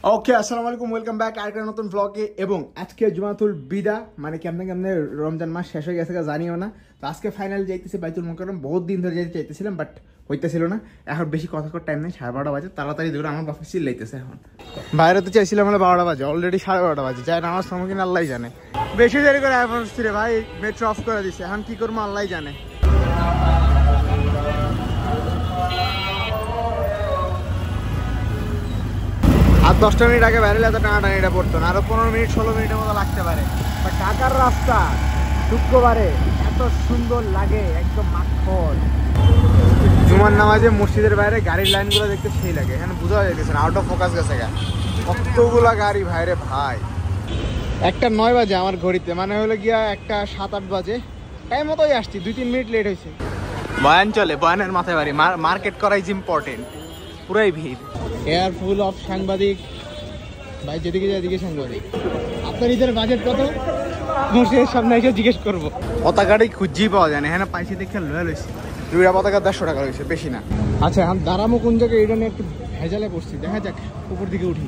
ওকে, আসসালামু আলাইকুম, welcome back আরেকটা নতুন ব্লগে। এবং আজকে জুমাতুল বিদা, মানে কেমনে কেমনে রমজান মাস শেষ হয়ে গেছে জানিও না। তো আজকে ফাইনাল যাইতেছি বাইতুল মুকাররম। বহুত দিন ধরে যেতে চাইতেছিলাম, বাট হইতেছিল না। এখন বেশি কথা কর টাইম নেই, 12:30 বাজে। তাড়াতাড়ি ধরে আমার বাপে চিল লাইতেছে। এখন বাইরে তো চাইছিলাম মানে 12টা বাজে, অলরেডি 12:30 বাজে। যাই আমার সম্মুখীন আল্লাহ জানে। বেশি দেরি করে এখন রে ভাই, মেট্রো অফ করে দিচ্ছে। এখন কি করবো আল্লাহ জানে। আর 10টা মিনিট আগে বেরোলে এত টানাটানিটা পড়তো না, আরো 15 মিনিট 16 মিনিটের মতো লাগতে পারে। বাট ঢাকার রাস্তা শুক্রবারে এত সুন্দর লাগে, একদম মাখন। জুমার নামাজে মসজিদের বাইরে গাড়ির লাইনগুলো দেখতে সেই লাগে। এখানে বোঝা যাইতেছে না, আউট অফ ফোকাস গেছে গা কতগুলা গাড়ি ভাইরে ভাই। 1:09 বাজে আমার ঘড়িতে, মানে হলো গিয়া 1:07-8 বাজে। টাইম মতোই আসছি, 2-3 মিনিট লেট হয়েছে। বয়ান চলে, বয়ানের মাথায় বাড়ি। মার্কেট করা ইজ ইম্পর্টেন্ট। পুরাই ভিড়, এয়ার ফুল অফ সাংবাদিক ভাই। যেদিকে যেদিকে সাংবাদিক। আপনার ঈদের বাজেট কত? মসজিদের সামনে এসে জিজ্ঞেস করবো। পতাকাটাই খুঁজেই পাওয়া যায় না। হ্যাঁ, পাইছি দেখে লয়ে লইছি। দুইটা পতাকা 150 টাকা রয়েছে, বেশি না। আচ্ছা, এখন দাঁড়ামো কোন জায়গায় এটা নিয়ে একটু ভেজালে পড়ছি। দেখা যাক, উপর দিকে উঠি।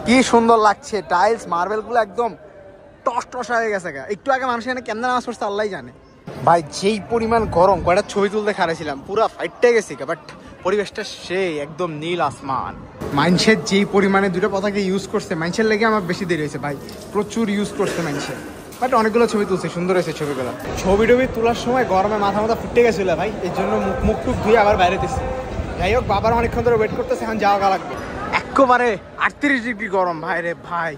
কি সুন্দর লাগছে, টাইলস মার্বেল গুলো একদম টস টস হয়ে গেছে। একটু আগে মানুষ এখানে কেমন নামাজ পড়ছে আল্লাহ জানে। ভাই যেই পরিমাণ গরম, কয়টা ছবি তুলতে খারাইছিলাম, পুরা ফাইটটা গেছি। বাট পরিবেশটা সেই একদম নীল আসমান। মানুষের যেই পরিমাণে দুটো পতাকা ইউজ করছে, মানুষের লেগে আমার বেশি দেরি হয়েছে ভাই। প্রচুর ইউজ করছে মানুষের। বাট অনেকগুলো ছবি তুলছে, সুন্দর হয়েছে ছবিগুলো। ছবি টবি তোলার সময় গরমে মাথা ফুটে গেছিল ভাই। এই জন্য মুখ টুক ধুয়ে আবার বাইরে দিচ্ছি। যাই হোক, বাবার অনেকক্ষণ ধরে ওয়েট করতেছে, এখন যাওয়া লাগবে। একেবারে 38 ডিগ্রি গরম ভাই রে ভাই।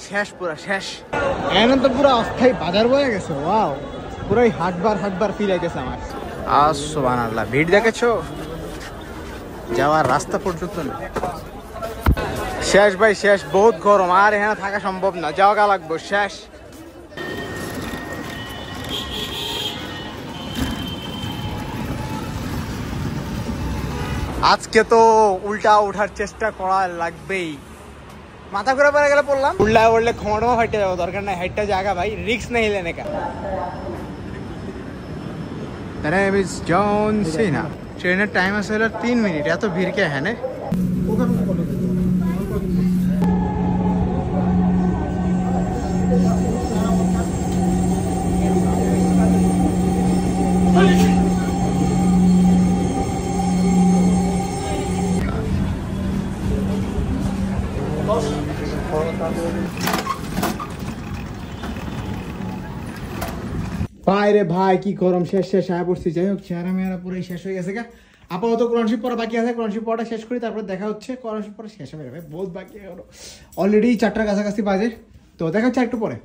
শেষ, পুরা শেষ। এখন তো পুরো অস্থায়ী বাজার বয়ে গেছে। ওয়াও, পুরাই হাটবার ফিল আইতেছে আমার। সুবহানাল্লাহ, ভিড় দেখেছো? যাওয়ার রাস্তা পর্যন্ত না। শেষ ভাই শেষ, বহুত গরম। আর এখানে থাকা সম্ভব না, যাওয়া লাগবে। শেষ। আজকে তো উল্টা ওঠার চেষ্টা করা লাগবেই। মাথা ঘুরে পড়ে গেলে পড়লাম, উল্টা উঠলে ক্ষমা হাইটে যাবো, দরকার নাই। হাইটটা জায়গা ভাই, রিক্স নেই লেনে কা। ট্রেনের টাইম আছে 3 মিনিট। এত ভিড় কে হ্যাঁ? ভাইরে ভাই, কি গরম। শেষ আয়া পড়ছি। যাই হোক, চেহারা মেয়ারা পুরাই শেষ হয়ে গেছে। আপাতত কোরআন শরীফ পড়া বাকি আছে। কোরআন শরীফ পড়াটা শেষ করি, তারপর দেখা হচ্ছে। কোরআন শরীফ পড়া শেষ হবে ভাই, বহুত বাকি। অলরেডি 4টার কাছাকাছি বাজে। তো দেখা হচ্ছে একটু পরে।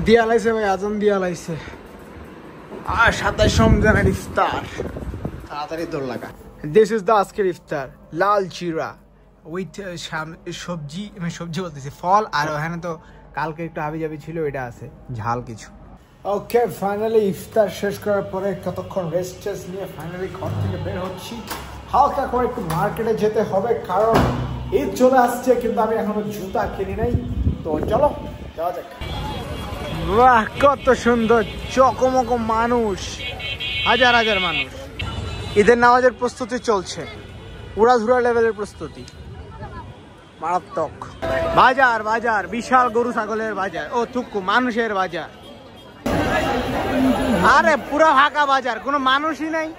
দিয়া লাইছে ভাই, আজান দিয়া লাইছে। আর 27 রমজানের ইফতার, তাড়াতাড়ি দৌড় লাগা। দিস ইজ দ্য আজকের ইফতার। লাল চিরা, উইথ সবজি, সবজি বলতেছি ফল, আর ওখানে তো কালকে একটু হাবিজাবি ছিল, এটা আছে ঝাল কিছু। ওকে, ফাইনালি ইফতার শেষ করার পরে কতক্ষণ রেস্ট টেস্ট নিয়ে ফাইনালি ঘর থেকে বের হচ্ছি। হালকা করে একটু মার্কেটে যেতে হবে, কারণ ঈদ চলে আসছে, কিন্তু আমি এখনো জুতা কিনি নাই। তো চলো যাওয়া যাক। বাহ, কত সুন্দর চকমক মানুষ, হাজার হাজার মানুষ। ঈদের নামাজের প্রস্তুতি চলছে, উড়াধুরা লেভেলের প্রস্তুতি, মারাত্মক। বাজার বাজার, বিশাল গরু ছাগলের বাজার, ও থুকু মানুষের বাজার। আরে পুরো ফাঁকা বাজার, কোনো মানুষই নাই।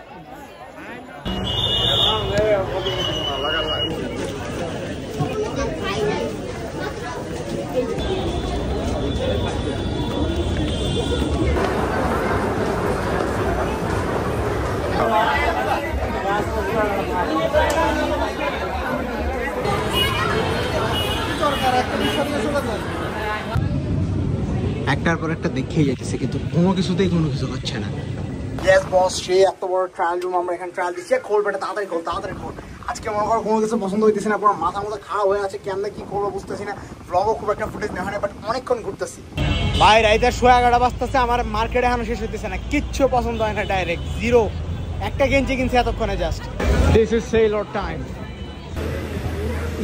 একটার পর একটা দেখেই যাচ্ছে, কিন্তু কোনো কিছুতেই কোনো কিছু হচ্ছে না। ইয়েস বস, সে এত বড় ট্রায়াল রুম আমরা এখানে ট্রায়াল দিচ্ছি। খোল বেটা, তাড়াতাড়ি খোল, তাড়াতাড়ি খোল। আজকে মনে করো কোনো কিছু পছন্দ হইতেছে না, পুরো মাথা মাথা খারাপ হয়ে আছে, কেমন কি করবো বুঝতেছি না। ব্লগও খুব একটা ফুটেজ নেওয়া হয় না, বাট অনেকক্ষণ ঘুরতেছি ভাই। রাইতে 11:30 বাজতেছে, আমার মার্কেটে এখনো শেষ হইতেছে না, কিচ্ছু পছন্দ হয় না, ডাইরেক্ট জিরো। একটা গেঞ্জি কিনছি এতক্ষণে just. This is sell or time.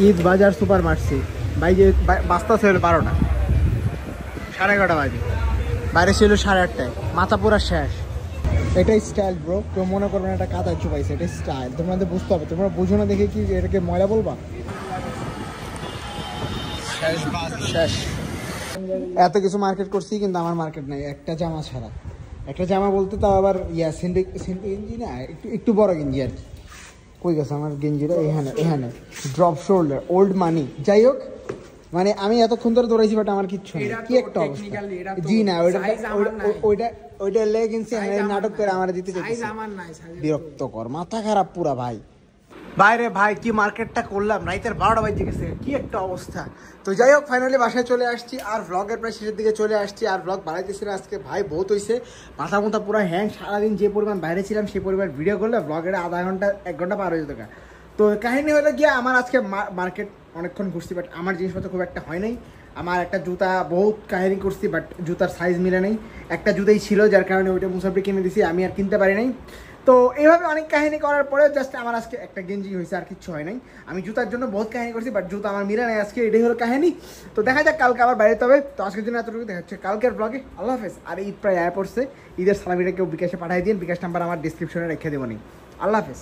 Eid বাজার সুপার মার্সি ভাই, যে বাজতেছে হলো 12টা, 11:30 বাজে, বাইরে ছিল 8:30টায়, মাথা পুরা শেষ। এটাই স্টাইল ব্রো, কেউ মনে করবেন এটা কাদা চুপাইছে, এটাই স্টাইল। তোমাদের বুঝতে হবে, তোমরা বুঝো না দেখে কি এটাকে ময়লা বলবা? শেষ। এত কিছু মার্কেট করছি, কিন্তু আমার মার্কেট নাই একটা জামা ছাড়া। একটা জামা বলতে তাও আবার সিন্ডিক গেঞ্জি না, একটু বড় গেঞ্জি আর কি। কই গেছে আমার গেঞ্জিটা? এখানে ড্রপ শোল্ডার, ওল্ড মানি। যাই হোক, মানে আমি এতক্ষণ ধরে দৌড়াইছি, বাট আমার কিচ্ছু নেই। কি একটা অবস্থা। জি না, ওইটা লেগে কিনছি, নাটক করে আমার দিতে চাইছি। বিরক্তকর, মাথা খারাপ পুরা ভাই। বাইরে ভাই কি মার্কেটটা করলাম, রাইতের 12টা বাজে গেছে, কি একটা অবস্থা। তো যাই হোক, ফাইনালি বাসায় চলে আসছি, আর ভ্লগের প্রায় শেষের দিকে চলে আসছি। আর ভ্লগ বাড়াইতেছি না আজকে ভাই, বহুত হয়েছে, মাথা মুথা পুরো হ্যাং। সারাদিন যে পরিমাণ বাইরে ছিলাম, সেই পরিমাণ ভিডিও করলে ভ্লগের আধা ঘন্টা 1 ঘন্টা পার হয়ে যেত। তো কাহিনী হলো গিয়ে, আমার আজকে মার্কেট অনেকক্ষণ ঘুরছি, বাট আমার জিনিসপত্র খুব একটা হয় নাই। আমার একটা জুতা বহুত কাহিনী করছি, বাট জুতার সাইজ মিলে নেই। একটা জুতাই ছিল, যার কারণে ওইটা মুসাফির কিনে দিছি, আমি আর কিনতে পারি নাই। তো এইভাবে অনেক কাহিনী করার পরে জাস্ট আমার আজকে একটা গেঞ্জি হয়েছে, আর কিচ্ছু হয় নাই। আমি জুতার জন্য বহুত কাহিনী করছি, বাট জুতা আমার মিলে নাই আজকে, এটাই হলো কাহিনী। তো দেখা যাক কালকে আবার বাইরে হবে। তো আজকের জন্য এতটুকু, দেখা হচ্ছে কালকের ব্লগে। আল্লাহ হাফেজ। আর ঈদ প্রায় আয়া পড়ছে, ঈদের সালামিটা কেউ বিকাশে পাঠিয়ে দিন, বিকাশ নাম্বার আমার ডিসক্রিপশনে রেখে দেবো নি। আল্লাহ হাফেজ।